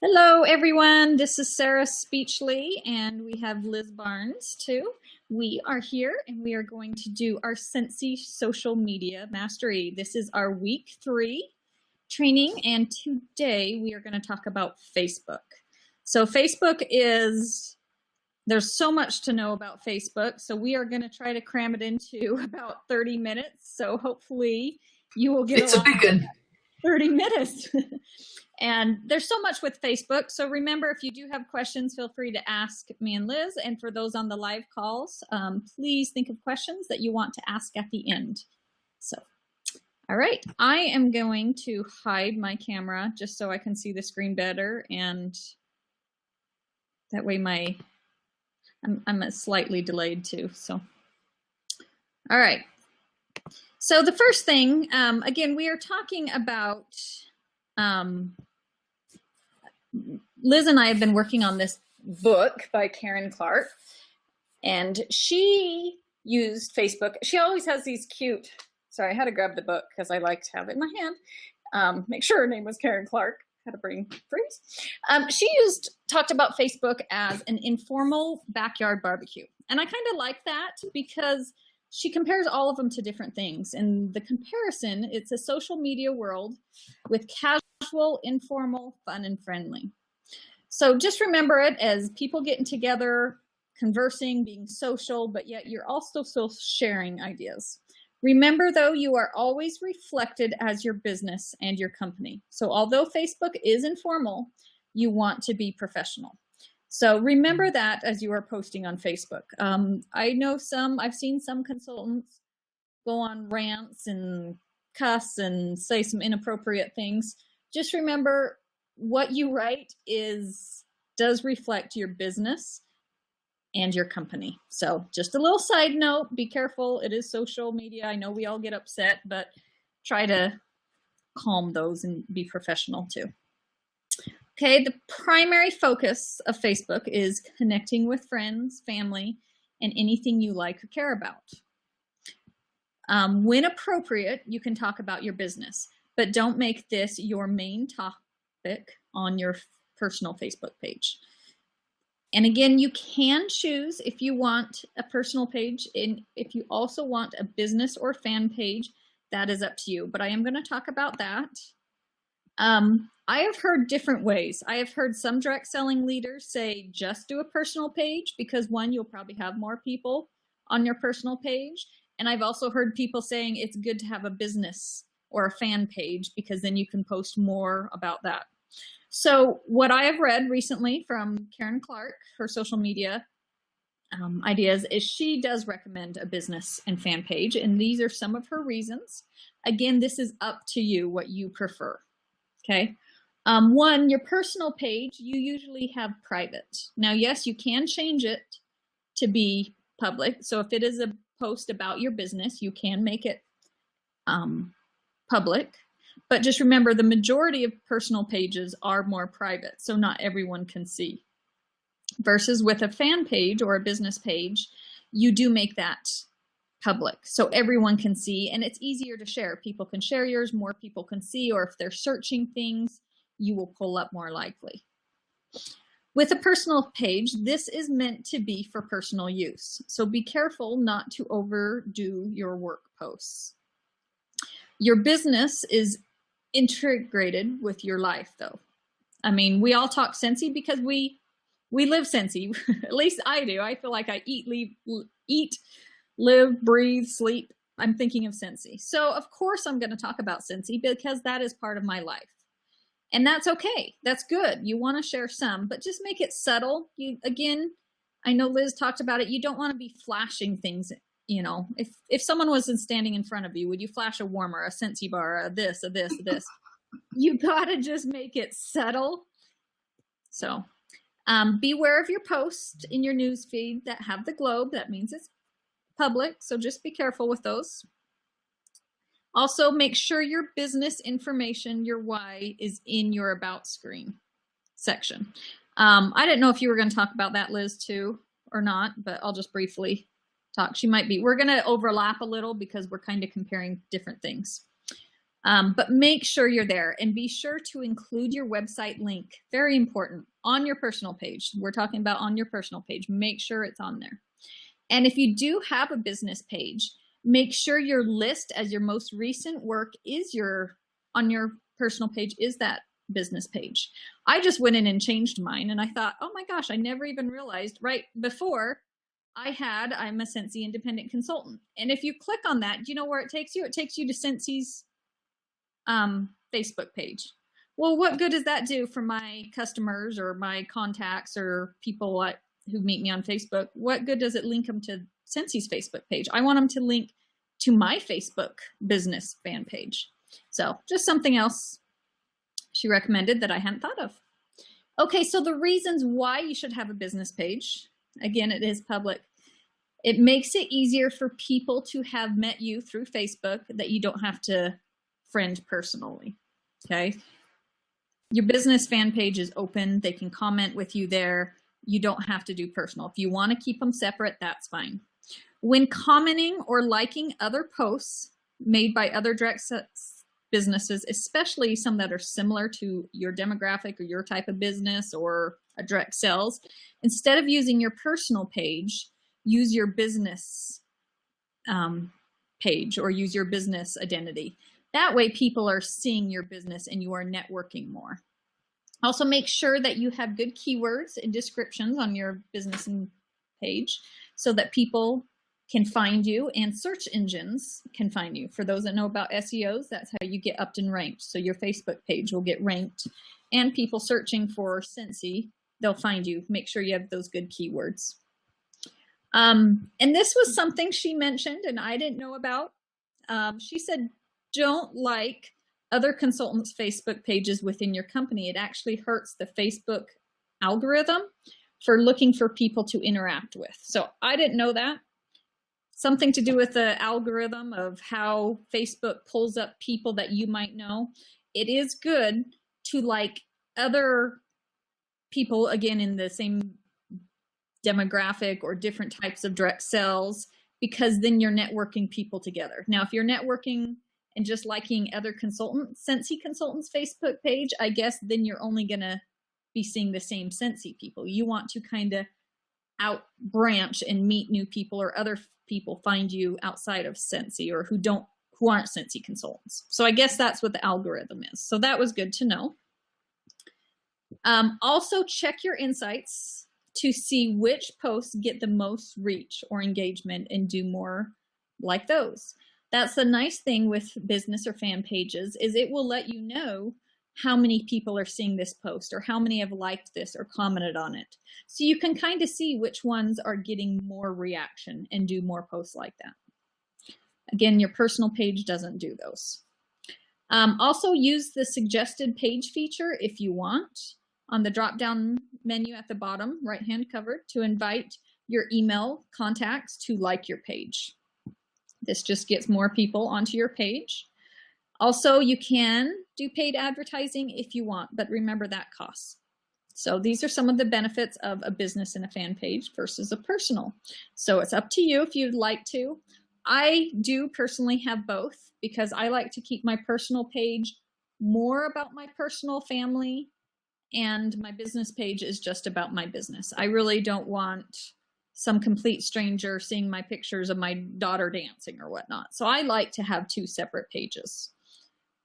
Hello, everyone. This is Sarah Speechley, and we have Liz Barnes, too. We are here, and we are going to do our Scentsy Social Media Mastery. This is our week 3 training, and today we are going to talk about Facebook. So Facebook there's so much to know about Facebook, so we are going to try to cram it into about 30 minutes. So hopefully you will get a big one. 30 minutes. And there's so much with Facebook. So remember, if you do have questions, feel free to ask me and Liz. And for those on the live calls, please think of questions that you want to ask at the end. So, all right, I am going to hide my camera just so I can see the screen better. And that way I'm slightly delayed too. So, all right. So the first thing, again, we are talking about, Liz and I have been working on this book by Karen Clark, and she used Facebook. She always has these cute, sorry, I had to grab the book because I like to have it in my hand. Make sure her name was Karen Clark. Had to bring freeze. She talked about Facebook as an informal backyard barbecue. And I kind of like that because she compares all of them to different things. And the comparison, it's a social media world with casual, informal, fun, and friendly. So just remember it as people getting together, conversing, being social, but yet you're also still sharing ideas. Remember, though, you are always reflected as your business and your company. So although Facebook is informal, you want to be professional. So remember that as you are posting on Facebook. I've seen some consultants go on rants and cuss and say some inappropriate things. Just remember what you write does reflect your business and your company. So just a little side note, be careful. It is social media. I know we all get upset, but try to calm those and be professional too. Okay, the primary focus of Facebook is connecting with friends, family, and anything you like or care about. When appropriate, you can talk about your business, but don't make this your main topic on your personal Facebook page. And again, you can choose if you want a personal page, and if you also want a business or fan page, that is up to you. But I am going to talk about that. I have heard different ways. I have heard some direct selling leaders say just do a personal page because one, you'll probably have more people on your personal page. And I've also heard people saying it's good to have a business or a fan page because then you can post more about that. So what I have read recently from Karen Clark, her social media ideas, is she does recommend a business and fan page. And these are some of her reasons. Again, this is up to you, what you prefer. Okay. One, your personal page, you usually have private. Now, yes, you can change it to be public. So if it is a post about your business, you can make it public. But just remember, the majority of personal pages are more private, so not everyone can see. Versus with a fan page or a business page, you do make that public, so everyone can see, and it's easier to share. People can share yours, more people can see, or if they're searching things, you will pull up more likely. With a personal page, this is meant to be for personal use, so be careful not to overdo your work posts. Your business is integrated with your life, though. I mean, we all talk Scentsy because we live Scentsy. At least I do. I feel like I eat, live, breathe, sleep. I'm thinking of Scentsy. So of course I'm going to talk about Scentsy because that is part of my life. And that's okay. That's good. You want to share some, but just make it subtle. Again, I know Liz talked about it. You don't want to be flashing things. You know, if someone was standing in front of you, would you flash a warmer, a Scentsy bar, a this, a this, a this? You gotta just make it subtle. So beware of your posts in your news feed that have the globe. That means it's public, so just be careful with those. Also, make sure your business information, your why, is in your about screen section. I didn't know if you were going to talk about that, Liz, too, or not, but I'll just briefly talk. She might be. We're going to overlap a little because we're kind of comparing different things. But make sure you're there, and be sure to include your website link. Very important, on your personal page. We're talking about on your personal page. Make sure it's on there. And if you do have a business page, make sure your list as your most recent work is on your personal page is that business page. I just went in and changed mine, and I thought, oh my gosh, I never even realized right before I'm a Scentsy independent consultant. And if you click on that, do you know where it takes you? It takes you to Scentsy's Facebook page. Well, what good does that do for my customers or my contacts or people who meet me on Facebook? What good does it link them to Scentsy's Facebook page? I want them to link to my Facebook business fan page. So just something else she recommended that I hadn't thought of. Okay, so the reasons why you should have a business page. Again, it is public. It makes it easier for people to have met you through Facebook that you don't have to friend personally, okay? Your business fan page is open. They can comment with you there. You don't have to do personal. If you want to keep them separate, that's fine. When commenting or liking other posts made by other direct businesses, especially some that are similar to your demographic or your type of business or a direct sales, instead of using your personal page, use your business page or use your business identity. That way people are seeing your business and you are networking more. Also, make sure that you have good keywords and descriptions on your business page so that people can find you and search engines can find you. For those that know about SEOs, that's how you get upped and ranked. So your Facebook page will get ranked, and people searching for Scentsy, they'll find you. Make sure you have those good keywords. And this was something she mentioned and I didn't know about. She said, don't like other consultants' Facebook pages within your company. It actually hurts the Facebook algorithm for looking for people to interact with. So I didn't know that. Something to do with the algorithm of how Facebook pulls up people that you might know. It is good to like other people, again, in the same demographic or different types of direct sales, because then you're networking people together. Now, if you're networking and just liking other Scentsy consultants' Facebook page, I guess then you're only gonna be seeing the same Scentsy people. You want to kind of out branch and meet new people, or other people find you outside of Scentsy or who aren't Scentsy consultants. So I guess that's what the algorithm is. So that was good to know. Also check your insights to see which posts get the most reach or engagement and do more like those. That's the nice thing with business or fan pages, is it will let you know how many people are seeing this post or how many have liked this or commented on it. So you can kind of see which ones are getting more reaction and do more posts like that. Again, your personal page doesn't do those. Also use the suggested page feature if you want on the drop-down menu at the bottom right-hand cover to invite your email contacts to like your page. This just gets more people onto your page. Also, you can do paid advertising if you want, but remember that costs. So these are some of the benefits of a business and a fan page versus a personal. So it's up to you if you'd like to. I do personally have both because I like to keep my personal page more about my personal family, and my business page is just about my business. I really don't want some complete stranger seeing my pictures of my daughter dancing or whatnot. So I like to have two separate pages,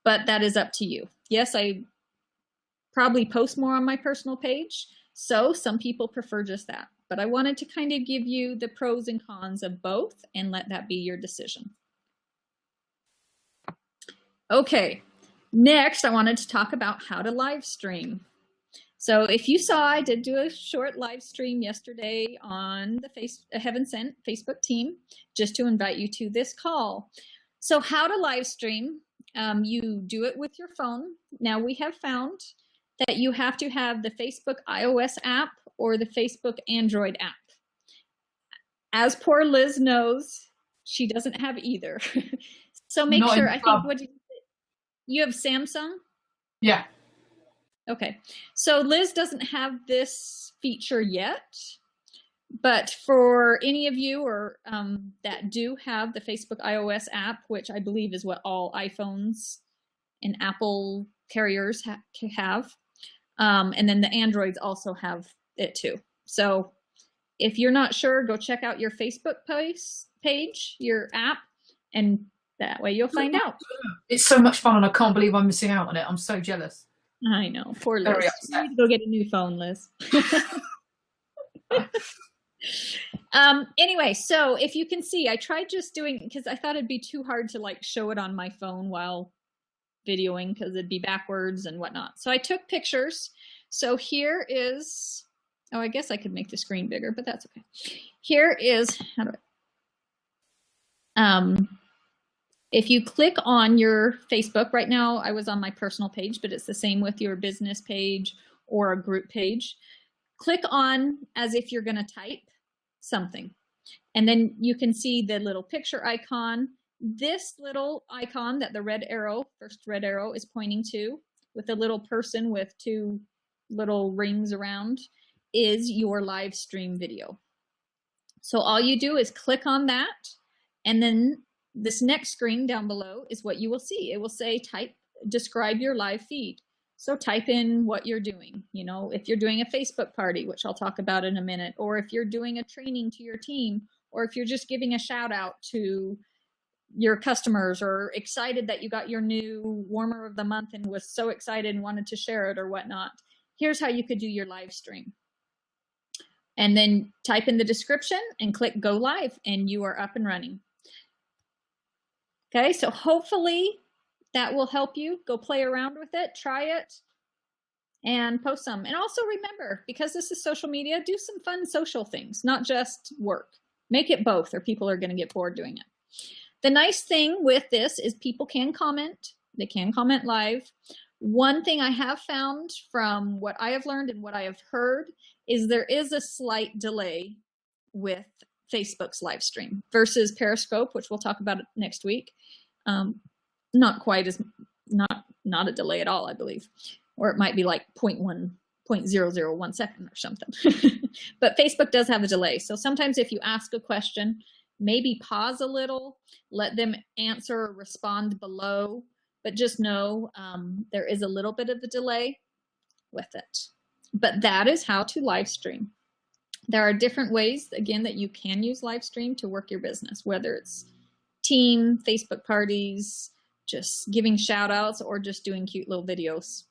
but that is up to you. Yes, I probably post more on my personal page, so some people prefer just that. But I wanted to kind of give you the pros and cons of both and let that be your decision. Okay, next I wanted to talk about how to live stream. So if you saw, I did do a short live stream yesterday on the Heaven Sent Facebook team, just to invite you to this call. So how to live stream, you do it with your phone. Now we have found that you have to have the Facebook iOS app or the Facebook Android app. As poor Liz knows, she doesn't have either. So make sure, I think, what you have Samsung? Yeah. Okay, so Liz doesn't have this feature yet, but for any of you or that do have the Facebook iOS app, which I believe is what all iPhones and Apple carriers have. And then the Androids also have it too. So if you're not sure, go check out your Facebook page, your app, and that way you'll find out. It's so much fun, and I can't believe I'm missing out on it. I'm so jealous. I know, poor Liz. Very You upset. need to go get a new phone, Liz. Anyway, so if you can see, I tried just doing, because I thought it'd be too hard to like show it on my phone while videoing, because it'd be backwards and whatnot. So I took pictures. So here is, oh, I guess I could make the screen bigger, but that's okay. Here is, how do I, if you click on your Facebook, right now I was on my personal page, but it's the same with your business page or a group page. Click on as if you're going to type something. And then you can see the little picture icon. This little icon that the red arrow, first red arrow, is pointing to, with a little person with two little rings around, is your live stream video. So all you do is click on that, and then this next screen down below is what you will see. It will say describe your live feed. So type in what you're doing. You know, if you're doing a Facebook party, which I'll talk about in a minute, or if you're doing a training to your team, or if you're just giving a shout out to your customers, or excited that you got your new warmer of the month and was so excited and wanted to share it or whatnot. Here's how you could do your live stream. And then type in the description and click go live, and you are up and running. Okay, so hopefully that will help you. Go play around with it, try it, and post some. And also remember, because this is social media, do some fun social things, not just work. Make it both, or people are going to get bored doing it. The nice thing with this is people can comment. They can comment live. One thing I have found from what I have learned and what I have heard is there is a slight delay with Facebook's live stream versus Periscope, which we'll talk about next week. Not quite as, not a delay at all, I believe. Or it might be like 0.001 second or something. But Facebook does have a delay. So sometimes if you ask a question, maybe pause a little, let them answer or respond below, but just know there is a little bit of a delay with it. But that is how to live stream. There are different ways, again, that you can use live stream to work your business, whether it's team, Facebook parties, just giving shout outs, or just doing cute little videos.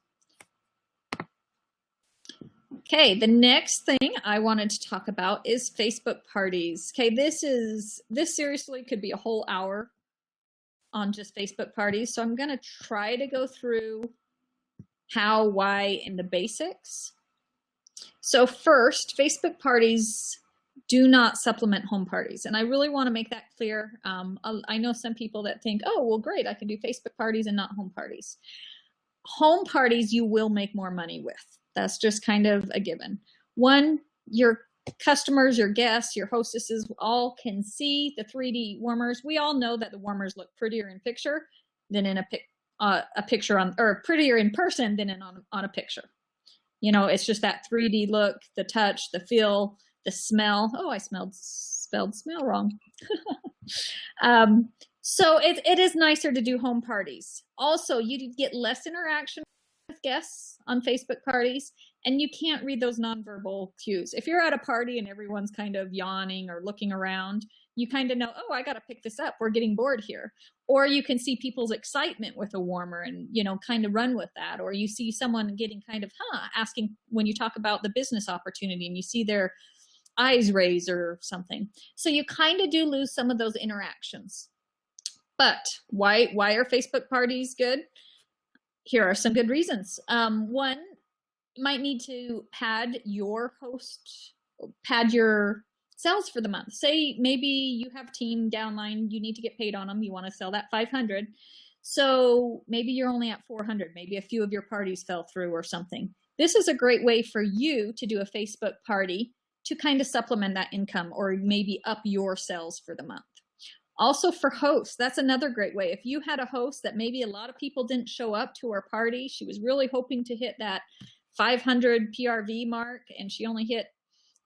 Okay, the next thing I wanted to talk about is Facebook parties. Okay, this seriously could be a whole hour on just Facebook parties. So I'm going to try to go through how, why, and the basics. So first, Facebook parties do not supplement home parties. And I really want to make that clear. I know some people that think, oh, well, great, I can do Facebook parties and not home parties. Home parties you will make more money with. That's just kind of a given. One, your customers, your guests, your hostesses all can see the 3D warmers. We all know that the warmers look prettier in picture than in a picture on, or prettier in person than on a picture. You know, it's just that 3D look, the touch, the feel, the smell. Oh, I spelled smell wrong. So it is nicer to do home parties. Also, you get less interaction with guests on Facebook parties, and you can't read those nonverbal cues. If you're at a party and everyone's kind of yawning or looking around, you kind of know, oh, I got to pick this up. We're getting bored here. Or you can see people's excitement with a warmer and, you know, kind of run with that. Or you see someone getting kind of, asking when you talk about the business opportunity and you see their eyes raise or something. So you kind of do lose some of those interactions. But why are Facebook parties good? Here are some good reasons. One, you might need to pad your sales for the month. Say maybe you have a team downline, you need to get paid on them, you want to sell that 500. So maybe you're only at 400, maybe a few of your parties fell through or something. This is a great way for you to do a Facebook party to kind of supplement that income or maybe up your sales for the month. Also for hosts, that's another great way. If you had a host that maybe a lot of people didn't show up to her party, she was really hoping to hit that 500 PRV mark and she only hit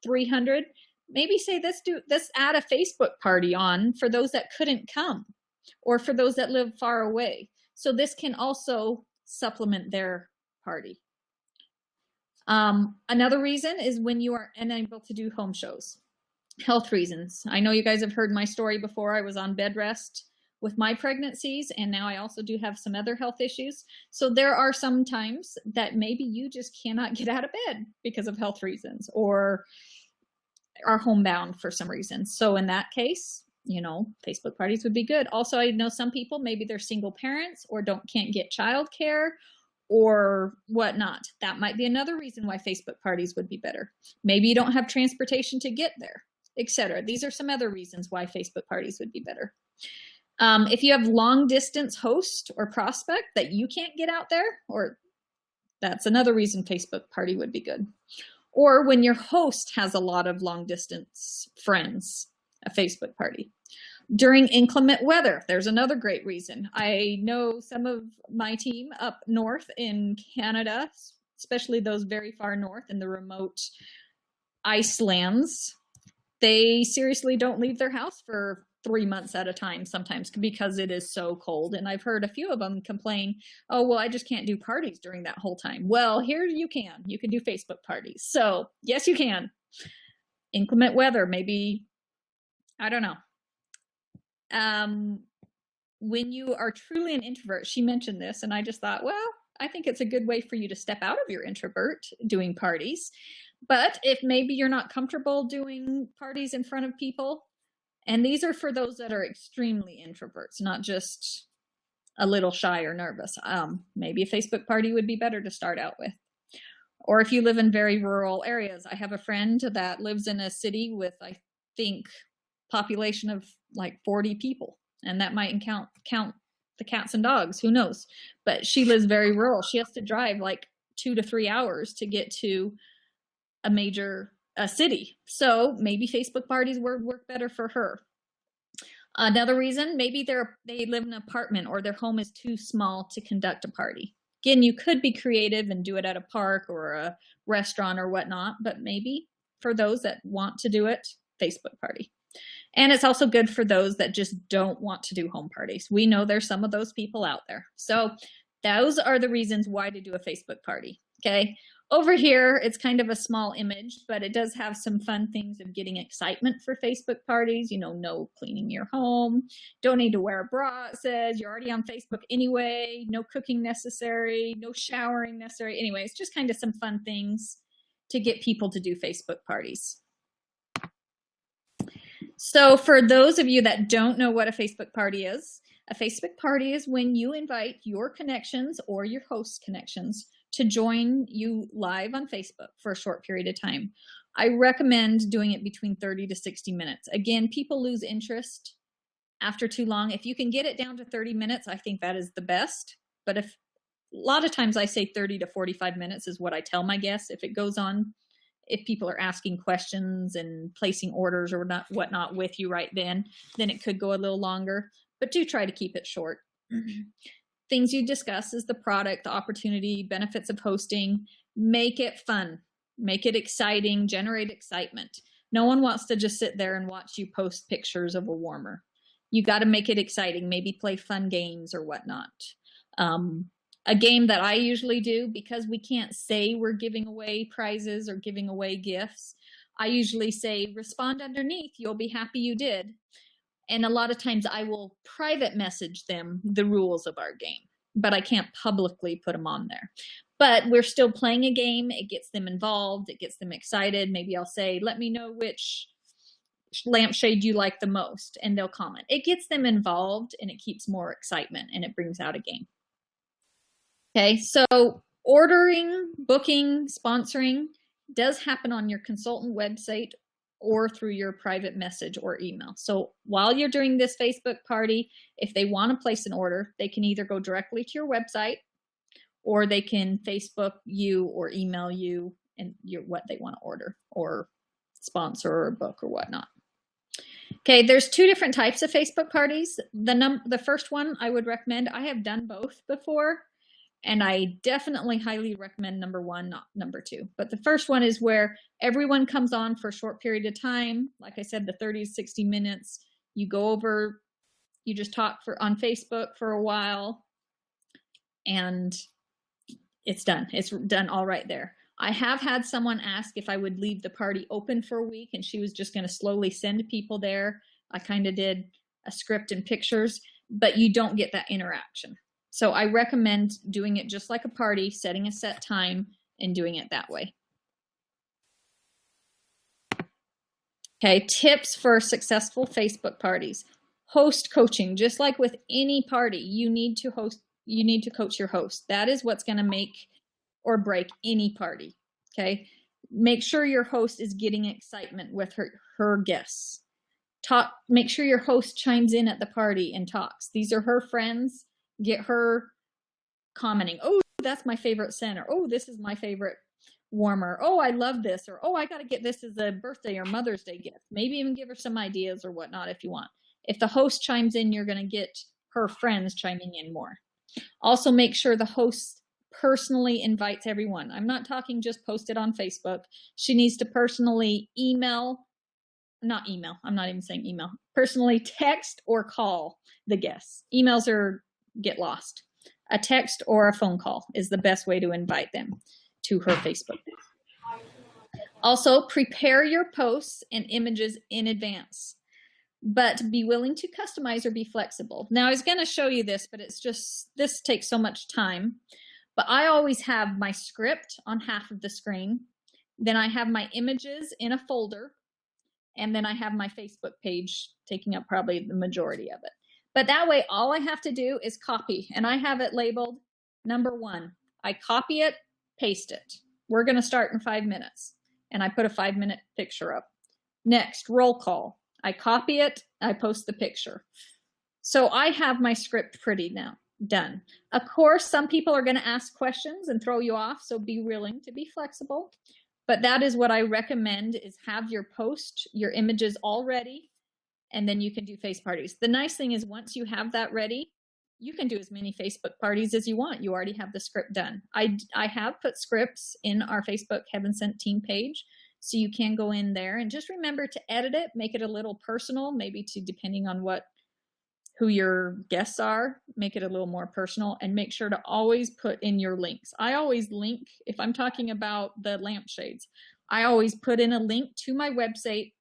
300, maybe say let's add a Facebook party on for those that couldn't come or for those that live far away. So this can also supplement their party. Another reason is when you are unable to do home shows. Health reasons. I know you guys have heard my story before. I was on bed rest with my pregnancies, and now I also do have some other health issues. So there are some times that maybe you just cannot get out of bed because of health reasons or are homebound for some reason. So in that case, you know, Facebook parties would be good. Also, I know some people, maybe they're single parents or can't get childcare or whatnot. That might be another reason why Facebook parties would be better. Maybe you don't have transportation to get there, etc. These are some other reasons why Facebook parties would be better. If you have long distance host or prospect that you can't get out there, or that's another reason Facebook party would be good. Or when your host has a lot of long distance friends, a Facebook party. During inclement weather, there's another great reason. I know some of my team up north in Canada, especially those very far north in the remote icelands, they seriously don't leave their house for 3 months at a time sometimes because it is so cold. And I've heard a few of them complain, oh, well, I just can't do parties during that whole time. Well, here you can. You can do Facebook parties. So yes, you can. Inclement weather, maybe, I don't know. When you are truly an introvert, she mentioned this, and I just thought, well, I think it's a good way for you to step out of your introvert doing parties. But if maybe you're not comfortable doing parties in front of people, and these are for those that are extremely introverts, not just a little shy or nervous, maybe a Facebook party would be better to start out with. Or if you live in very rural areas, I have a friend that lives in a city with, I think, population of like 40 people, and that might count the cats and dogs, who knows. But she lives very rural. She has to drive like 2 to 3 hours to get to a major city. So maybe Facebook parties would work better for her. Another reason, maybe they live in an apartment or their home is too small to conduct a party. Again, you could be creative and do it at a park or a restaurant or whatnot, but maybe for those that want to do it, Facebook party. And it's also good for those that just don't want to do home parties. We know there's some of those people out there. So those are the reasons why to do a Facebook party. Okay. Over here, it's kind of a small image, but it does have some fun things of getting excitement for Facebook parties. You know, no cleaning your home, don't need to wear a bra, it says. You're already on Facebook anyway, no cooking necessary, no showering necessary. Anyway, it's just kind of some fun things to get people to do Facebook parties. So for those of you that don't know what a Facebook party is, a Facebook party is when you invite your connections or your host connections to join you live on Facebook for a short period of time. I recommend doing it between 30 to 60 minutes. Again, people lose interest after too long. If you can get it down to 30 minutes, I think that is the best. But a lot of times I say 30 to 45 minutes is what I tell my guests. If it goes on, if people are asking questions and placing orders or whatnot with you right then it could go a little longer. But do try to keep it short. Things you discuss is the product, the opportunity, benefits of hosting. Make it fun. Make it exciting. Generate excitement. No one wants to just sit there and watch you post pictures of a warmer. You got to make it exciting. Maybe play fun games or whatnot. A game that I usually do, because we can't say we're giving away prizes or giving away gifts, I usually say, respond underneath. You'll be happy you did. And a lot of times I will private message them the rules of our game, but I can't publicly put them on there. But we're still playing a game. It gets them involved. It gets them excited. Maybe I'll say, let me know which lampshade you like the most, and they'll comment. It gets them involved, and it keeps more excitement, and it brings out a game. Okay, so ordering, booking, sponsoring does happen on your consultant website or through your private message or email. So while you're doing this Facebook party, if they want to place an order, they can either go directly to your website, or they can Facebook you or email you and what they want to order or sponsor or book or whatnot. Okay, there's two different types of Facebook parties. The first one I would recommend, I have done both before, and I definitely highly recommend number one, not number two. But the first one is where everyone comes on for a short period of time. Like I said, the 30 to 60 minutes. You go over, you just talk on Facebook for a while. and it's done. It's done all right there. I have had someone ask if I would leave the party open for a week, and she was just going to slowly send people there. I kind of did a script and pictures, but you don't get that interaction. So I recommend doing it just like a party, setting a set time and doing it that way. Okay, tips for successful Facebook parties. Host coaching. Just like with any party, you need to coach your host. That is what's going to make or break any party. Okay, make sure your host is getting excitement with her guests. Make sure your host chimes in at the party and talks. These are her friends. Get her commenting. Oh, that's my favorite scent. Or, oh, this is my favorite warmer. Oh, I love this. Or, oh, I got to get this as a birthday or Mother's Day gift. Maybe even give her some ideas or whatnot if you want. If the host chimes in, you're going to get her friends chiming in more. Also, make sure the host personally invites everyone. I'm not talking just post it on Facebook. She needs to personally personally text or call the guests. Emails get lost. A text or a phone call is the best way to invite them to her Facebook. Also, prepare your posts and images in advance, but be willing to customize or be flexible. Now, I was going to show you this, but this takes so much time. But I always have my script on half of the screen. Then I have my images in a folder. And then I have my Facebook page taking up probably the majority of it. But that way, all I have to do is copy. And I have it labeled number 1. I copy it, paste it. We're going to start in 5 minutes. And I put a 5-minute picture up. Next, roll call. I copy it, I post the picture. So I have my script pretty now done. Of course, some people are going to ask questions and throw you off, so be willing to be flexible. But that is what I recommend, is have your post, your images all ready, and then you can do face parties. The nice thing is once you have that ready, you can do as many Facebook parties as you want. You already have the script done. I have put scripts in our Facebook Heaven Sent Team page, so you can go in there and just remember to edit it, make it a little personal, maybe depending on who your guests are, make it a little more personal, and make sure to always put in your links. I always link, if I'm talking about the lampshades, I always put in a link to my website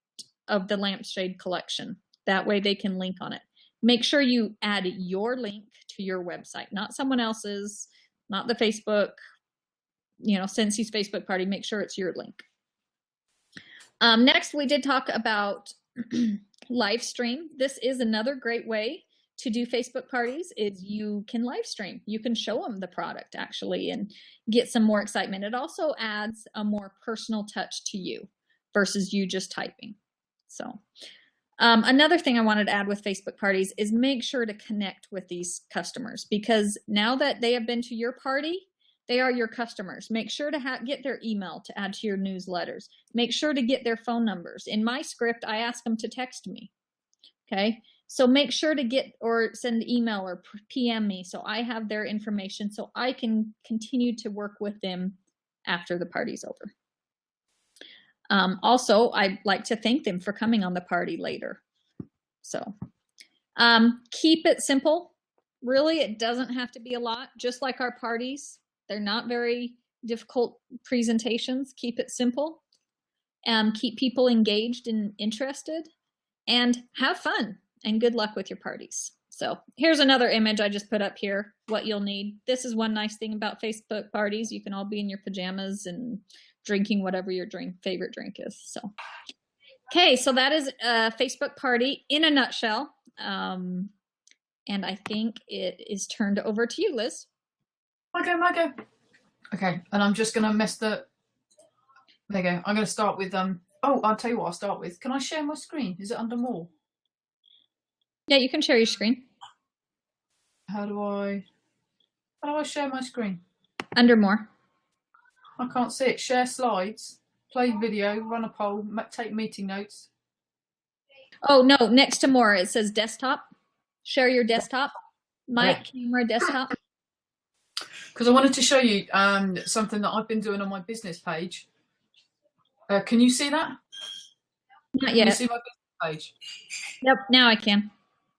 of the lampshade collection. That way they can link on it. Make sure you add your link to your website, not someone else's, not the Facebook, Scentsy's Facebook party. Make sure it's your link. Next, we did talk about live stream. This is another great way to do Facebook parties, is you can live stream. You can show them the product actually and get some more excitement. It also adds a more personal touch to you versus you just typing. So another thing I wanted to add with Facebook parties is make sure to connect with these customers, because now that they have been to your party, they are your customers. Make sure to get their email to add to your newsletters. Make sure to get their phone numbers. In my script, I ask them to text me. Okay, so make sure to get or send an email or PM me so I have their information so I can continue to work with them after the party's over. Also, I'd like to thank them for coming on the party later. So keep it simple. Really, it doesn't have to be a lot, just like our parties. They're not very difficult presentations. Keep it simple. Keep people engaged and interested, and have fun, and good luck with your parties. So here's another image I just put up here, what you'll need. This is one nice thing about Facebook parties. You can all be in your pajamas and drinking whatever your favorite drink is. So, okay, so that is a Facebook party in a nutshell. And I think it is turned over to you, Liz. Okay. Okay, and I'm just going to there you go. I'm going to start with, I'll tell you what I'll start with. Can I share my screen? Is it under more? Yeah, you can share your screen. How do I share my screen? Under more. I can't see it. Share slides, play video, run a poll, take meeting notes. Oh, no, next to more, it says desktop. Share your desktop. Mic, camera, desktop. Because I wanted to show you something that I've been doing on my business page. Can you see that? Not yet. Can you see my business page? Yep, now I can.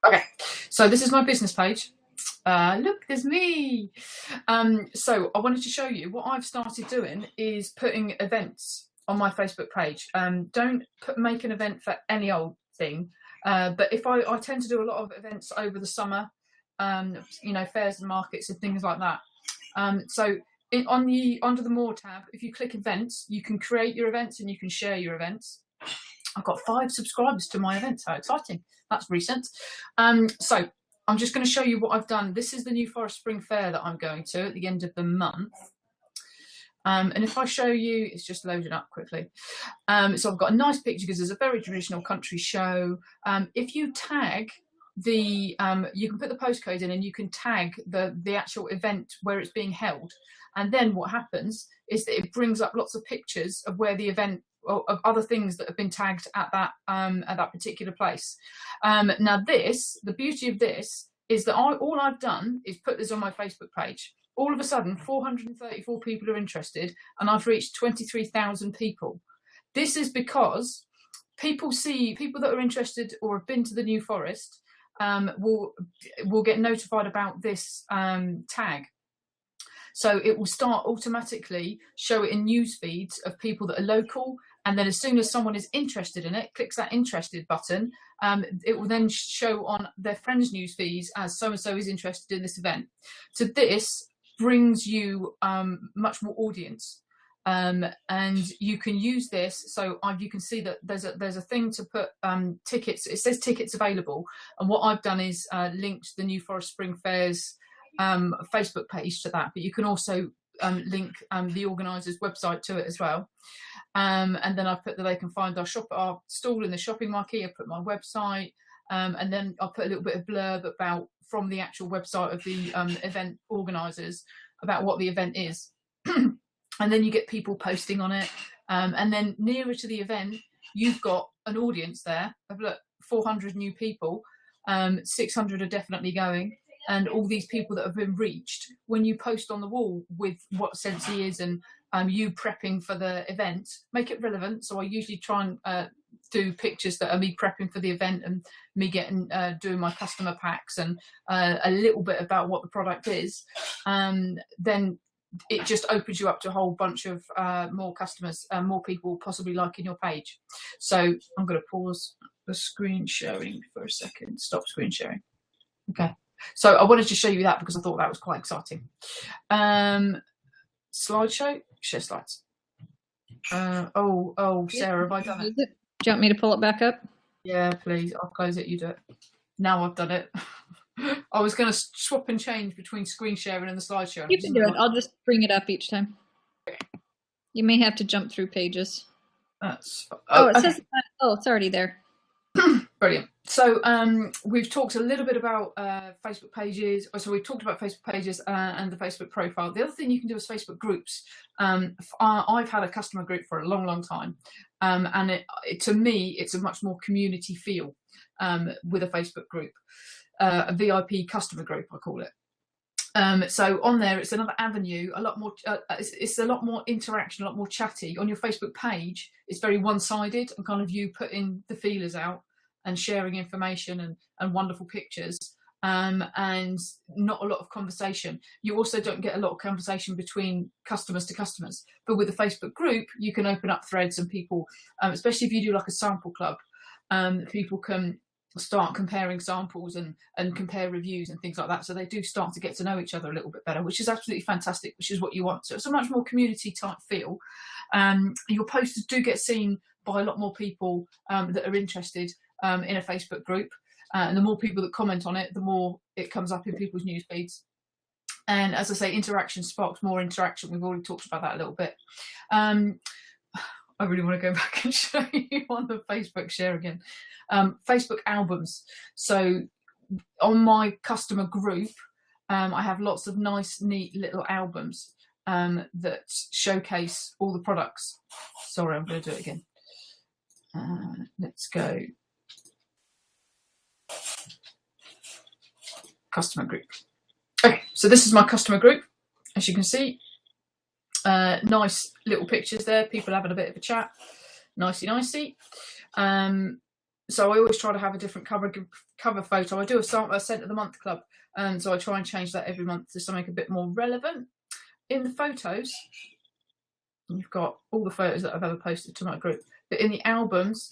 Okay, so this is my business page. Look, there's me. So I wanted to show you what I've started doing is putting events on my Facebook page. Don't make an event for any old thing. But if I tend to do a lot of events over the summer, you know, fairs and markets and things like that. So under the More tab, if you click events, you can create your events and you can share your events. I've got 5 subscribers to my events. How exciting. That's recent. So I'm just going to show you what I've done. This is the New Forest Spring Fair that I'm going to at the end of the month. And if I show you, it's just loading up quickly. So I've got a nice picture because there's a very traditional country show. If you tag the, you can put the postcode in and you can tag the actual event where it's being held. And then what happens is that it brings up lots of pictures of where the event, or of other things that have been tagged at that particular place. Now the beauty of this is that all I've done is put this on my Facebook page. All of a sudden, 434 people are interested, and I've reached 23,000 people. This is because people that are interested or have been to the New Forest will get notified about this tag. So it will start automatically show it in news feeds of people that are local. And then as soon as someone is interested in it, clicks that interested button, it will then show on their friends' news feeds as so-and-so is interested in this event. So this brings you much more audience. And you can use this. So you can see that there's a thing to put tickets. It says tickets available. And what I've done is linked the New Forest Spring Fair's Facebook page to that, but you can also link the organisers' website to it as well. And then I've put that they can find our stall in the shopping marquee. I put my website, and then I'll put a little bit of blurb about from the actual website of the event organisers about what the event is. And then you get people posting on it. And then nearer to the event, you've got an audience there of 400 new people, 600 are definitely going. And all these people that have been reached, when you post on the wall with what Scentsy is and you prepping for the event, make it relevant. So I usually try and do pictures that are me prepping for the event and me getting doing my customer packs and a little bit about what the product is. Then it just opens you up to a whole bunch of more customers, more people possibly liking your page. So I'm going to pause the screen sharing for a second. Stop screen sharing. Okay. So I wanted to show you that because I thought that was quite exciting. Slideshow, share slides. Oh, Sarah, have I done it? Do you want me to pull it back up? Yeah, please. I'll close it. You do it. Now I've done it. I was going to swap and change between screen sharing and the slideshow. You can do it. I'll just bring it up each time. You may have to jump through pages. It okay. Says, it's already there. Brilliant. So we've talked a little bit about Facebook pages. So we've talked about Facebook pages and the Facebook profile. The other thing you can do is Facebook groups. I've had a customer group for a long time, and to me, it's a much more community feel with a Facebook group, a VIP customer group, I call it. So on there, it's another avenue, a lot more. It's a lot more interaction, a lot more chatty. On your Facebook page, it's very one-sided and kind of you putting the feelers out and sharing information and wonderful pictures, and not a lot of conversation. You also don't get a lot of conversation between customers to customers. But with a Facebook group, you can open up threads and people, especially if you do like a sample club, people can start comparing samples and compare reviews and things like that. So they do start to get to know each other a little bit better, which is absolutely fantastic, which is what you want. So it's a much more community type feel. Your posters do get seen by a lot more people that are interested in a Facebook group. And the more people that comment on it, the more it comes up in people's news feeds. And as I say, interaction sparks more interaction. We've already talked about that a little bit. I really want to go back and show you on the Facebook share again. Facebook albums. So on my customer group, I have lots of nice, neat little albums that showcase all the products. Sorry, I'm going to do it again. Let's go. Customer group. Okay, so this is my customer group. As you can see, nice little pictures there, people having a bit of a chat, nicey. So I always try to have a different cover photo. I do a scent of the month club So I try and change that every month to something a bit more relevant. In the photos, you've got all the photos that I've ever posted to my group, but in the albums,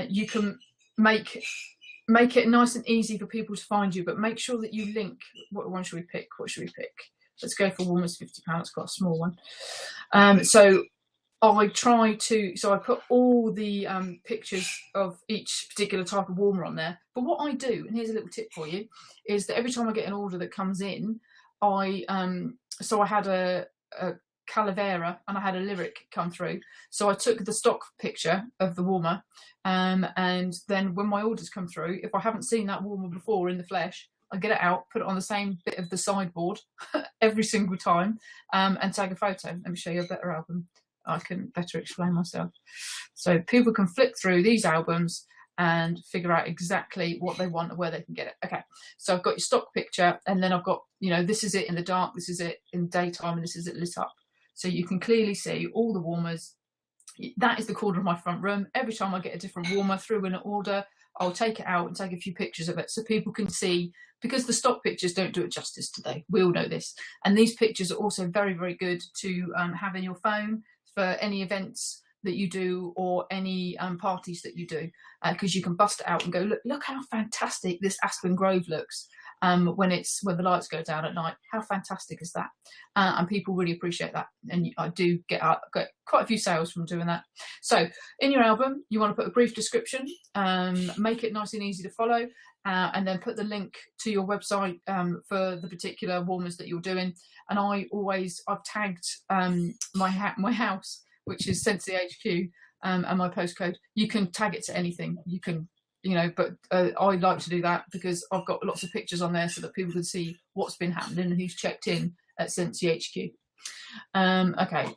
you can make it nice and easy for people to find you, but make sure that you link. What one should we pick? What should we pick? Let's go for Warmers £50. It's got a small one. So I try to, so I put all the pictures of each particular type of warmer on there. But what I do, and here's a little tip for you, is that every time I get an order that comes in, so I had a Calavera and I had a lyric come through. So I took the stock picture of the warmer, and then when my orders come through, if I haven't seen that warmer before in the flesh, I get it out, put it on the same bit of the sideboard every single time, and tag a photo. Let me show you a better album. I can better explain myself. So people can flip through these albums and figure out exactly what they want and where they can get it. Okay, so I've got your stock picture, and then I've got, you know, this is it in the dark, this is it in daytime, and this is it lit up. So you can clearly see all the warmers. That is the corner of my front room. Every time I get a different warmer through in an order, I'll take it out and take a few pictures of it so people can see, because the stock pictures don't do it justice today. We all know this. And these pictures are also very, very good to have in your phone for any events that you do or any parties that you do, because you can bust it out and go, look how fantastic this Aspen Grove looks when the lights go down at night. How fantastic is that? And people really appreciate that, and I do get quite a few sales from doing that. So in your album, you want to put a brief description, make it nice and easy to follow, and then put the link to your website for the particular warmers that you're doing. And I've tagged my house, which is Scentsy HQ, and my postcode. You can tag it to anything. You can, you know, but I like to do that because I've got lots of pictures on there so that people can see what's been happening and who's checked in at Scentsy HQ. Okay.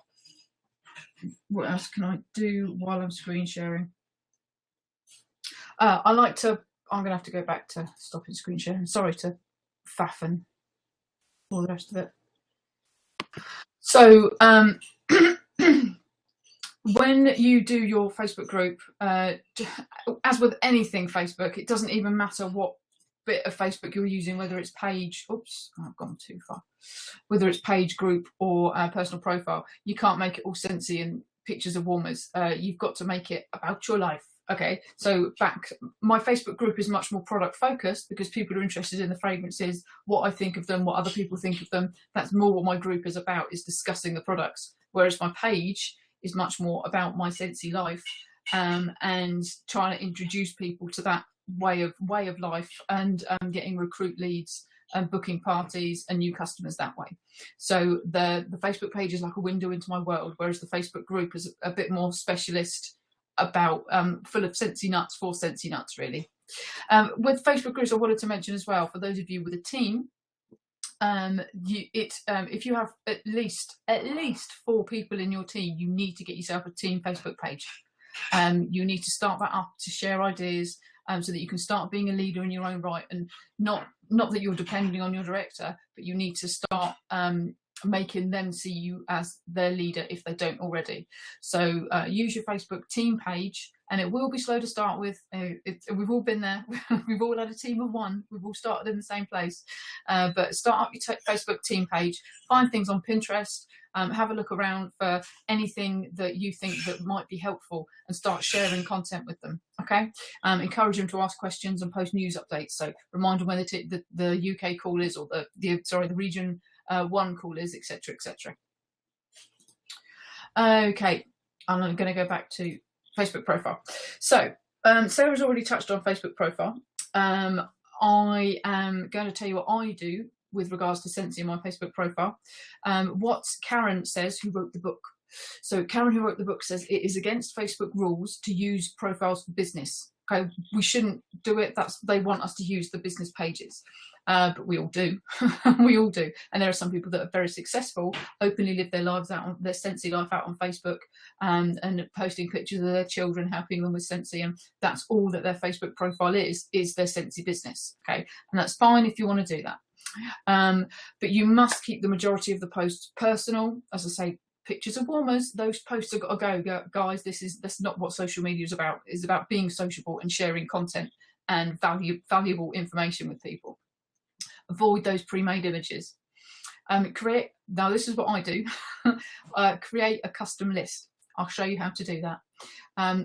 What else can I do while I'm screen sharing? I'm going to have to go back to stopping screen sharing. Sorry to faffen all the rest of it. So, when you do your Facebook group, as with anything Facebook, it doesn't even matter what bit of Facebook you're using, whether it's page, oops, I've gone too far, whether it's page, group, or personal profile. You can't make it all Scentsy and pictures of warmers. You've got to make it about your life. Okay, so my Facebook group is much more product focused because people are interested in the fragrances, what I think of them, what other people think of them. That's more what my group is about, is discussing the products. Whereas my page is much more about my Scentsy life, and trying to introduce people to that way of life, and getting recruit leads and booking parties and new customers that way. So the Facebook page is like a window into my world, whereas the Facebook group is a bit more specialist, about full of Scentsy nuts for Scentsy nuts, really. With Facebook groups, I wanted to mention as well, for those of you with a team, if you have at least 4 people in your team, you need to get yourself a team Facebook page. You need to start that up to share ideas, so that you can start being a leader in your own right, and not that you're depending on your director, but you need to start making them see you as their leader if they don't already. So use your Facebook team page, and it will be slow to start with. We've all been there. We've all had a team of 1. We've all started in the same place. But start up your Facebook team page, find things on Pinterest, have a look around for anything that you think that might be helpful, and start sharing content with them. Okay, encourage them to ask questions and post news updates. So remind them when the UK call is, or the region 1 call is, etc., etc. Okay, I'm going to go back to Facebook profile. So Sarah's already touched on Facebook profile. I am going to tell you what I do with regards to Scentsy in my Facebook profile. What Karen says, who wrote the book. So Karen, who wrote the book, says it is against Facebook rules to use profiles for business. Okay, we shouldn't do it. They want us to use the business pages. But we all do. We all do. And there are some people that are very successful, openly live their lives out, on their Scentsy life out on Facebook, and posting pictures of their children, helping them with Scentsy, and that's all that their Facebook profile is their Scentsy business. Okay, and that's fine if you want to do that. But you must keep the majority of the posts personal. As I say, pictures of warmers, those posts have got to go, guys. That's not what social media is about. It's about being sociable and sharing content and valuable information with people. avoid those pre-made images. Now this is what I do. Create a custom list. I'll show you how to do that.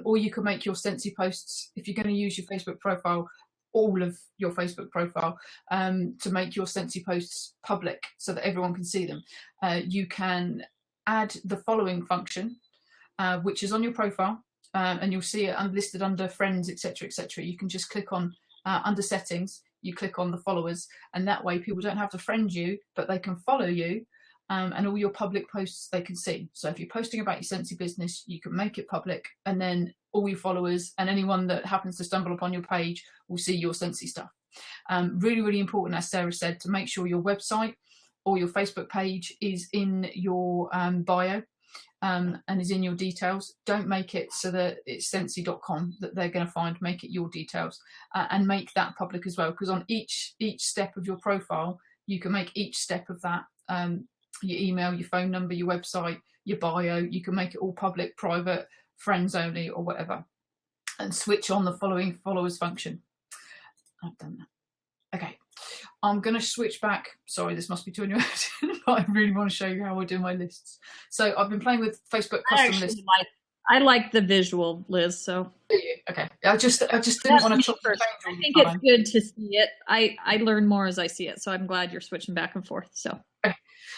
Or you can make your Scentsy posts, if you're going to use your Facebook profile, all of your Facebook profile, to make your Scentsy posts public so that everyone can see them. You can add the following function, which is on your profile, and you'll see it listed under friends, etc., etc. You can just click on under settings, you click on the followers, and that way people don't have to friend you, but they can follow you, and all your public posts they can see. So if you're posting about your Scentsy business, you can make it public, and then all your followers and anyone that happens to stumble upon your page will see your Scentsy stuff. Really, really important, as Sarah said, to make sure your website or your Facebook page is in your bio, and is in your details. Don't make it so that it's Scentsy.com that they're going to find. Make it your details, and make that public as well, because on each step of your profile, you can make each step of that, your email, your phone number, your website, your bio, you can make it all public, private, friends only, or whatever, and switch on the following followers function. I've done that. Okay, I'm going to switch back. Sorry, this must be too interesting, but I really want to show you how I do my lists. So I've been playing with Facebook custom lists. I like the visual, Liz. So okay, I just didn't want to chop the change. I think it's good to see it. I learn more as I see it, so I'm glad you're switching back and forth. So okay.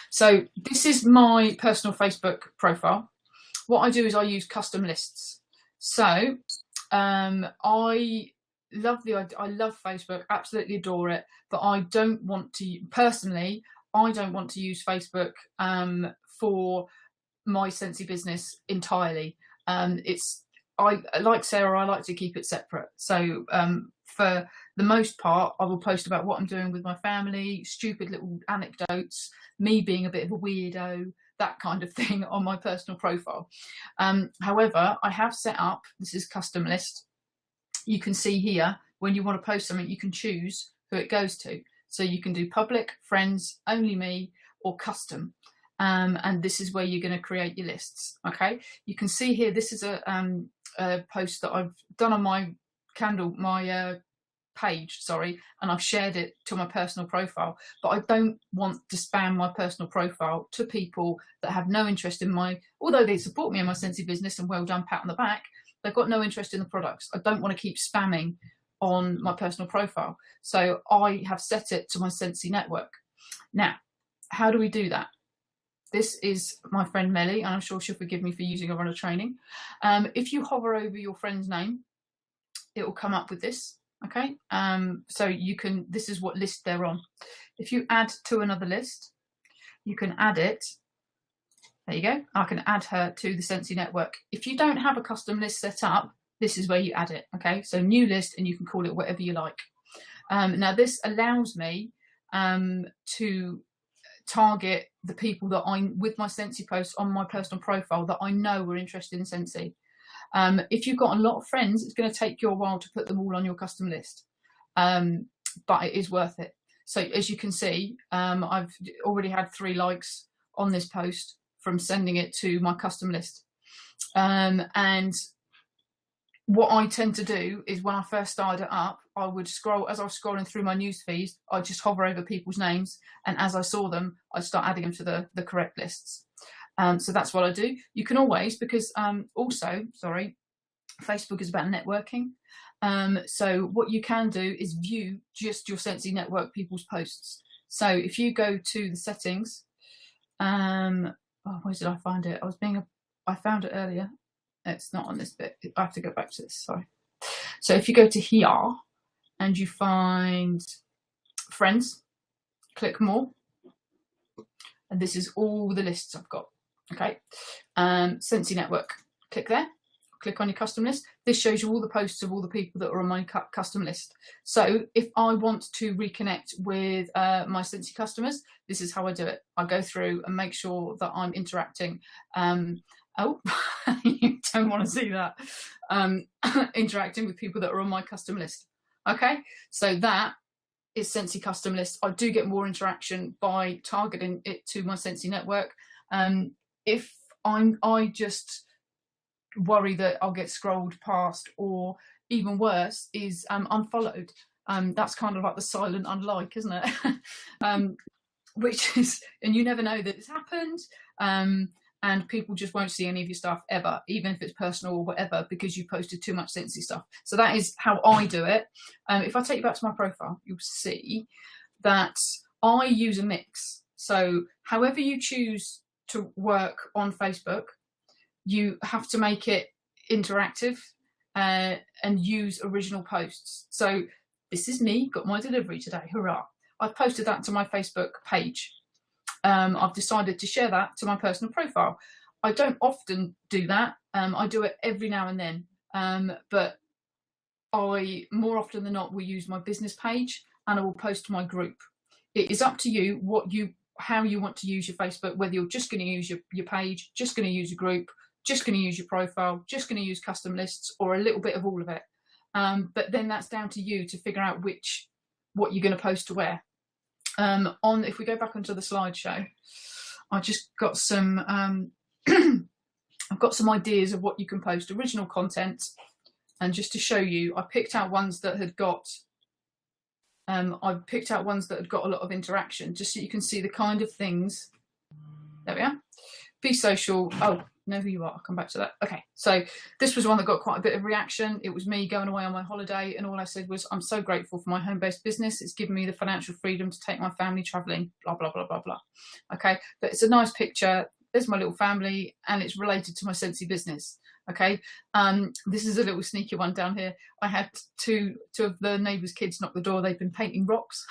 So this is my personal Facebook profile. What I do is I use custom lists. So I love Facebook, absolutely adore it, but I don't want to personally. I don't want to use Facebook for my Scentsy business entirely. I like Sarah, I like to keep it separate. So for the most part, I will post about what I'm doing with my family, stupid little anecdotes, me being a bit of a weirdo, that kind of thing on my personal profile. However, I have set up, this is custom list. You can see here, when you want to post something, you can choose who it goes to. So you can do public, friends, only me, or custom. And this is where you're going to create your lists. Okay, you can see here, this is a post that I've done on my page, sorry, and I've shared it to my personal profile, but I don't want to spam my personal profile to people that have no interest in although they support me in my Scentsy business, and well done, pat on the back, they've got no interest in the products. I don't want to keep spamming on my personal profile. So I have set it to my Scentsy network. Now, how do we do that? This is my friend Melly, and I'm sure she'll forgive me for using her on a training. If you hover over your friend's name, it will come up with this. Okay, so you can, this is what list they're on. If you add to another list, you can add it. There you go. I can add her to the Scentsy network. If you don't have a custom list set up, this is where you add it. Okay, so new list, and you can call it whatever you like. Now this allows me to target the people that I'm with my Scentsy posts on my personal profile that I know are interested in Scentsy. If you've got a lot of friends, it's going to take you a while to put them all on your custom list, but it is worth it. So as you can see, I've already had 3 likes on this post from sending it to my custom list. And what I tend to do is, when I first started it up, I would scroll, as I was scrolling through my news feeds, I'd just hover over people's names, and as I saw them, I'd start adding them to the correct lists. So that's what I do. You can always, because also, sorry, Facebook is about networking. So what you can do is view just your Scentsy network people's posts. So if you go to the settings, where did I find it? I found it earlier. It's not on this bit. I have to go back to this, sorry. So if you go to here and you find friends, click more. And this is all the lists I've got. Okay, Scentsy network, click there, click on your custom list. This shows you all the posts of all the people that are on my custom list. So if I want to reconnect with my Scentsy customers, this is how I do it. I go through and make sure that I'm interacting. Oh, you don't want to see that. Interacting with people that are on my custom list. Okay, so that is Scentsy custom list. I do get more interaction by targeting it to my Scentsy network. If I just worry that I'll get scrolled past, or even worse is unfollowed. That's kind of like the silent unlike, isn't it? Which is, and you never know that it's happened. And people just won't see any of your stuff ever, even if it's personal or whatever, because you posted too much sensitive stuff. So that is how I do it. If I take you back to my profile, you'll see that I use a mix. So however you choose to work on Facebook, you have to make it interactive and use original posts. So this is me, got my delivery today, hurrah. I've posted that to my Facebook page. I've decided to share that to my personal profile. I don't often do that. I do it every now and then, but I more often than not will use my business page and I will post to my group. It is up to you how you want to use your Facebook, whether you're just going to use your page, just going to use your group, just going to use your profile, just going to use custom lists, or a little bit of all of it. But then that's down to you to figure out what you're going to post to where. If we go back onto the slideshow, I just got some I've got some ideas of what you can post, original content, and just to show you, I picked out ones that had got a lot of interaction, just so you can see the kind of things. There we are. Be social. Oh, know who you are. I'll come back to that. Okay, so this was one that got quite a bit of reaction. It was me going away on my holiday, and all I said was, I'm so grateful for my home-based business. It's given me the financial freedom to take my family traveling, blah, blah, blah, blah, blah. Okay, but it's a nice picture. There's my little family, and it's related to my Scentsy business. Okay, this is a little sneaky one down here. I had two of the neighbours' kids knock the door. They've been painting rocks.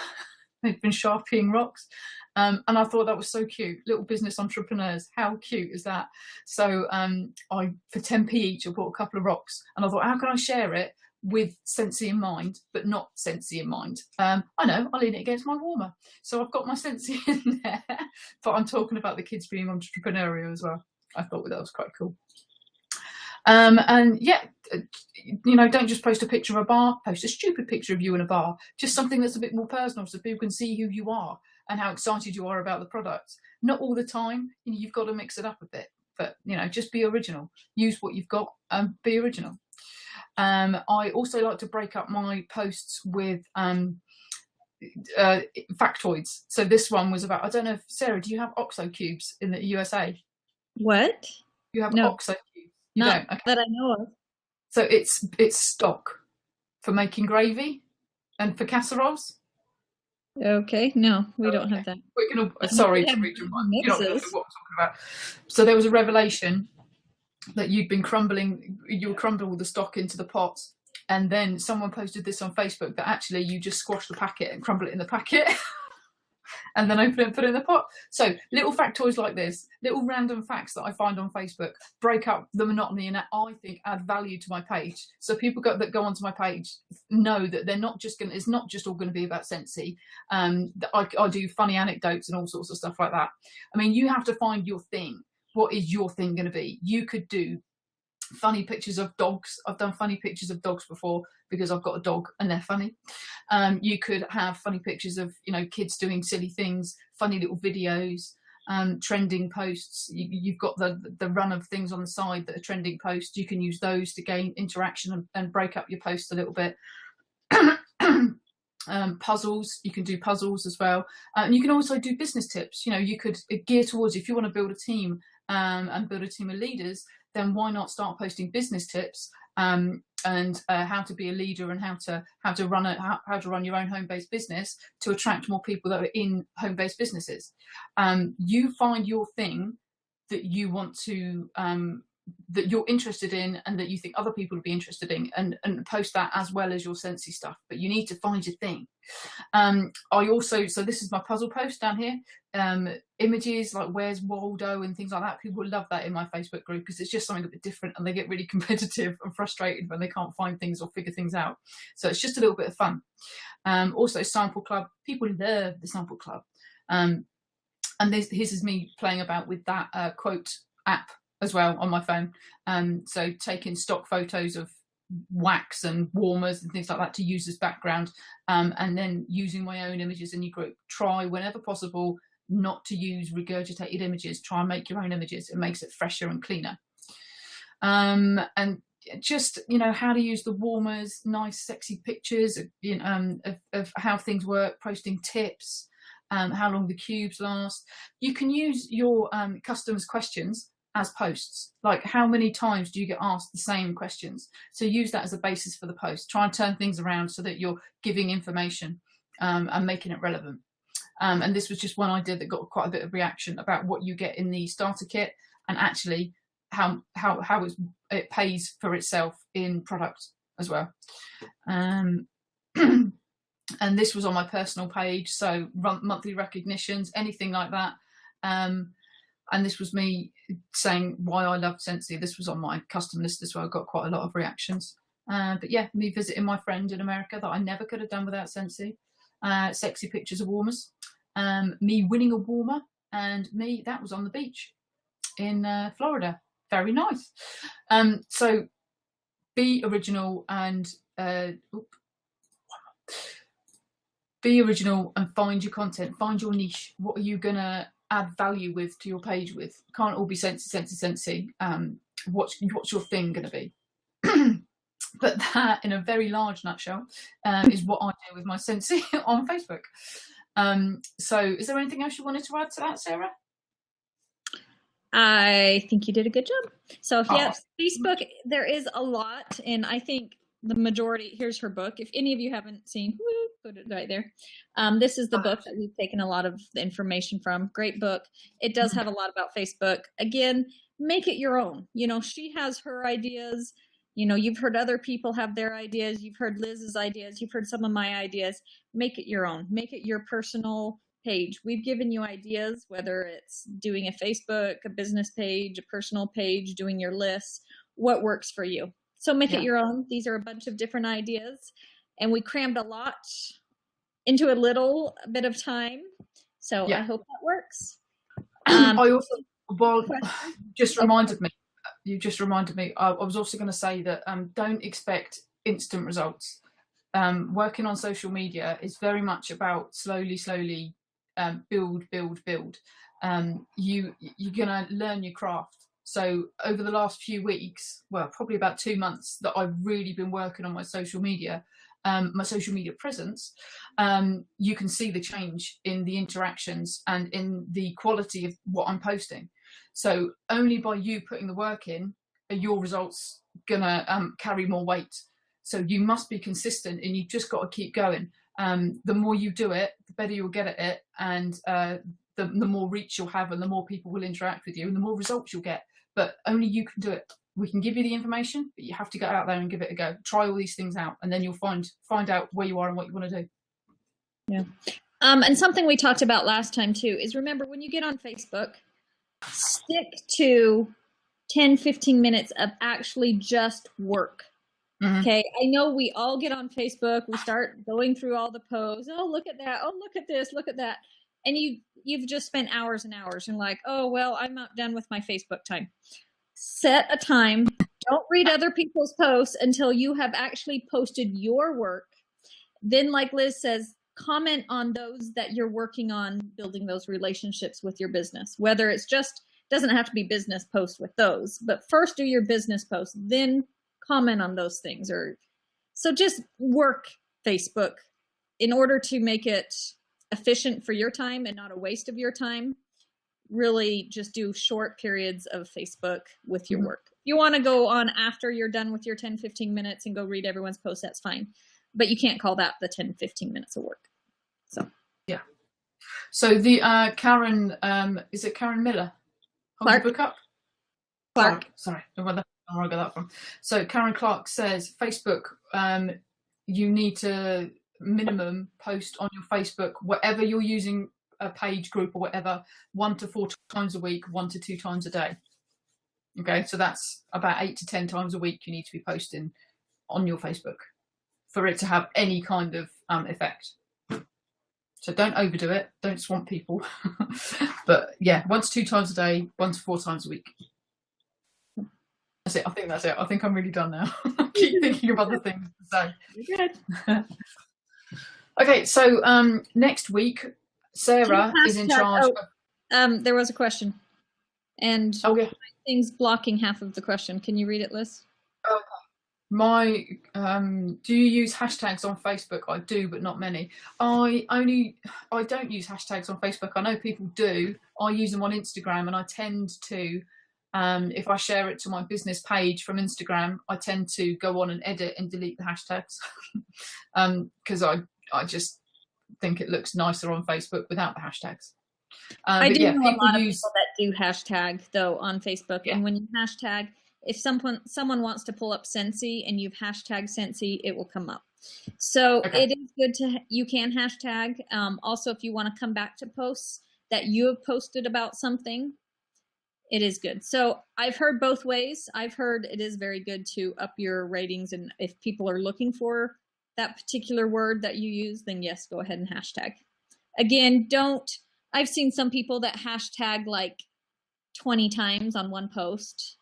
They've been sharpieing rocks. And I thought that was so cute. Little business entrepreneurs. How cute is that? So I, for 10p each, I bought a couple of rocks. And I thought, how can I share it with Scentsy in mind, but not Scentsy in mind? I know, I'll lean it against my warmer. So I've got my Scentsy in there, but I'm talking about the kids being entrepreneurial as well. I thought that was quite cool. And yeah, don't just post a picture of a bar, post a stupid picture of you in a bar, just something that's a bit more personal so people can see who you are and how excited you are about the product. Not all the time, you've got to mix it up a bit, but just be original. Use what you've got and be original. I also like to break up my posts with factoids. So this one was about, I don't know if, Sarah, do you have OXO cubes in the USA? What? You have No. OXO cubes? Not okay. That I know of. So it's stock for making gravy and for casseroles. Okay, no, we don't have that. We're gonna, sorry to read your mind. You're not going to know what I'm talking about. So there was a revelation that you were crumbling all the stock into the pot, and then someone posted this on Facebook that actually you just squash the packet and crumble it in the packet. And then open it and put it in the pot. So little factoids like this, little random facts that I find on Facebook, break up the monotony and I think add value to my page. So people that go onto my page know that they're not just it's not just all going to be about Scentsy. I do funny anecdotes and all sorts of stuff like that. I mean, you have to find your thing. What is your thing going to be? You could do funny pictures of dogs. I've done funny pictures of dogs before because I've got a dog and they're funny. You could have funny pictures of kids doing silly things, funny little videos, trending posts. You've got the run of things on the side that are trending posts. You can use those to gain interaction and break up your posts a little bit. Puzzles, you can do puzzles as well, and you can also do business tips. You could gear towards, if you want to build a team and build a team of leaders, then why not start posting business tips and how to be a leader and how to run your own home-based business to attract more people that are in home-based businesses. You find your thing that you want to that you're interested in and that you think other people would be interested in, and post that as well as your Scentsy stuff. But you need to find your thing. So this is my puzzle post down here. Images like where's Waldo and things like that. People love that in my Facebook group because it's just something a bit different and they get really competitive and frustrated when they can't find things or figure things out. So it's just a little bit of fun. Also sample club. People love the sample club. And this is me playing about with that quote app as well on my phone. So taking stock photos of wax and warmers and things like that to use as background, and then using my own images in your group. Try whenever possible not to use regurgitated images. Try and make your own images. It makes it fresher and cleaner. And just, you know, how to use the warmers, nice sexy pictures of how things work, posting tips, how long the cubes last. You can use your customers' questions as posts, like how many times do you get asked the same questions? So use that as a basis for the post. Try and turn things around so that you're giving information and making it relevant. And this was just one idea that got quite a bit of reaction about what you get in the starter kit, and actually how it pays for itself in product as well. And this was on my personal page, so monthly recognitions, anything like that. And this was me saying why I loved Scentsy. This was on my custom list as well. I got quite a lot of reactions. But yeah, me visiting my friend in America that I never could have done without Scentsy. Sexy pictures of warmers. Me winning a warmer, and me, that was on the beach in Florida. Very nice. So be original and be original and find your content, find your niche. What are you gonna add value with to your page with? Can't all be Scentsy. What's your thing gonna be? But that, in a very large nutshell, is what I do with my Scentsy on Facebook. So is there anything else you wanted to add to that, Sarah? I think you did a good job. So yes, Facebook, there is a lot, and I think the majority, here's her book. If any of you haven't seen, put it right there. This is the book that we've taken a lot of the information from. Great book. It does have a lot about Facebook. Again, make it your own. You know, she has her ideas. You know, you've heard other people have their ideas. You've heard Liz's ideas. You've heard some of my ideas. Make it your own. Make it your personal page. We've given you ideas, whether it's doing a Facebook, a business page, a personal page, doing your lists, what works for you. So make it your own. These are a bunch of different ideas, and we crammed a lot into a little bit of time. So I hope that works. I also, just reminded me. You just reminded me. I was also going to say that don't expect instant results. Working on social media is very much about slowly build. You're going to learn your craft. So over the last few weeks, well, probably about 2 months, that I've really been working on my social media presence, you can see the change in the interactions and in the quality of what I'm posting. So only by you putting the work in are your results gonna carry more weight. So you must be consistent, and you just got to keep going. The more you do it, the better you'll get at it, and the more reach you'll have, and the more people will interact with you, and the more results you'll get. But only you can do it. We can give you the information, but you have to get out there and give it a go. Try all these things out, and then you'll find out where you are and what you want to do. Yeah. And something we talked about last time too is, remember, when you get on Facebook, stick to 10-15 minutes of actually just work. Okay, I know we all get on Facebook, we start going through all the posts. Oh, look at that. Oh, look at this. Look at that. And you've just spent hours and hours, and like, oh, well, I'm not done with my Facebook time. Set a time. Don't read other people's posts until you have actually posted your work. Then, like Liz says, comment on those that you're working on, building those relationships with your business. Whether it's just, doesn't have to be business posts with those, but first do your business posts, then comment on those things. Or so just work Facebook in order to make it efficient for your time and not a waste of your time. Really just do short periods of Facebook with your work. If you want to go on after you're done with your 10-15 minutes and go read everyone's post, that's fine. But you can't call that the 10-15 minutes of work. So yeah. So the Karen, is it Karen Miller? Clark. Book up? Clark. Sorry, where I got that from. So Karen Clark says Facebook, you need to minimum post on your Facebook, whatever you're using, a page, group, or whatever, 1 to 4 times a week, 1 to 2 times a day. Okay, so that's about 8 to 10 times a week you need to be posting on your Facebook for it to have any kind of effect. So don't overdo it, don't swamp people. But yeah, 1 to 2 times a day, 1 to 4 times a week. That's it. I think that's it. I think I'm really done now. I keep thinking of other things to say. You're good. Okay, so next week, Sarah is in charge. There was a question, and yeah, things blocking half of the question. Can you read it, Liz? Okay. My do you use hashtags on Facebook? I do, but not many. I don't use hashtags on Facebook. I know people do. I use them on Instagram, and I tend to, if I share it to my business page from Instagram, I tend to go on and edit and delete the hashtags, because I just think it looks nicer on Facebook without the hashtags. I But do yeah, know a people lot of use. people that do hashtag though on Facebook, Yeah. and when you hashtag, if someone wants to pull up Scentsy and you've hashtag Scentsy, it will come up. So Okay. it is good to, you can hashtag. Also, if you want to come back to posts that you have posted about something, it is good. So I've heard both ways. I've heard it is very good to up your ratings, and if people are looking for that particular word that you use, then yes, go ahead and hashtag. Again, I've seen some people that hashtag like 20 times on one post,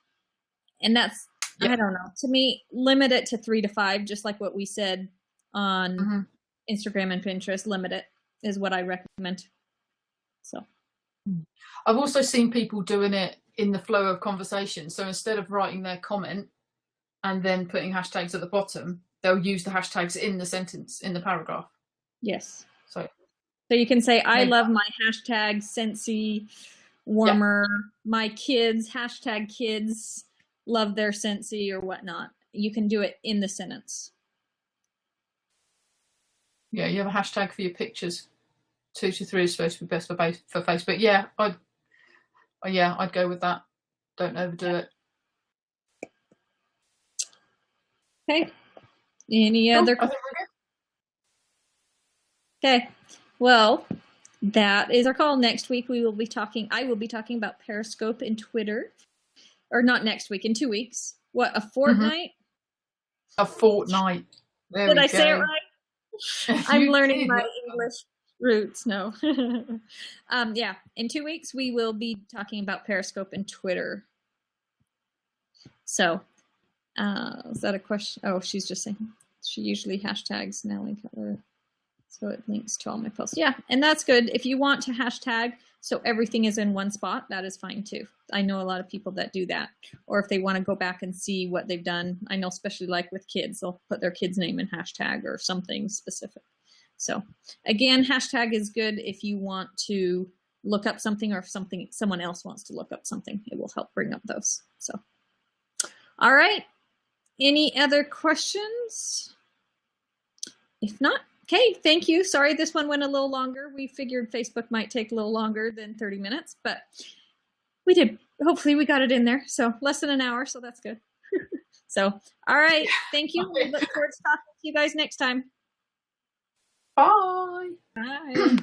and that's, Yeah. I don't know, to me, limit it to 3 to 5, just like what we said on Instagram and Pinterest. Limit it is what I recommend. So I've also seen people doing it in the flow of conversation. So instead of writing their comment and then putting hashtags at the bottom, they'll use the hashtags in the sentence, in the paragraph. yes. So you can say, I love my hashtag Scentsy warmer, my kids, hashtag kids love their Scentsy or whatnot. You can do it in the sentence. Yeah, you have a hashtag for your pictures. 2 to 3 is supposed to be best for Facebook. Yeah, I'd go with that. Don't overdo it. Okay. Any other? I think we're good. Okay. Well, that is our call. Next week I will be talking about Periscope and Twitter. Or not next week, in 2 weeks. What, a fortnight? A fortnight. There Did we I go. say it right? I'm learning my English roots. No. Yeah, in 2 weeks we will be talking about Periscope and Twitter. So, is that a question? Oh, she's just saying she usually hashtags Natalie Cutler, so it links to all my posts. Yeah, and that's good. If you want to hashtag so everything is in one spot, that is fine too. I know a lot of people that do that. Or if they want to go back and see what they've done, I know especially like with kids, they'll put their kid's name in hashtag or something specific. So again, hashtag is good if you want to look up something, or if someone else wants to look up something, it will help bring up those. So, all right. Any other questions? If not, okay, thank you. Sorry this one went a little longer. We figured Facebook might take a little longer than 30 minutes, but we did. Hopefully we got it in there. So less than an hour, so that's good. So, all right, thank you. We look forward to talking to you guys next time. Bye. Bye.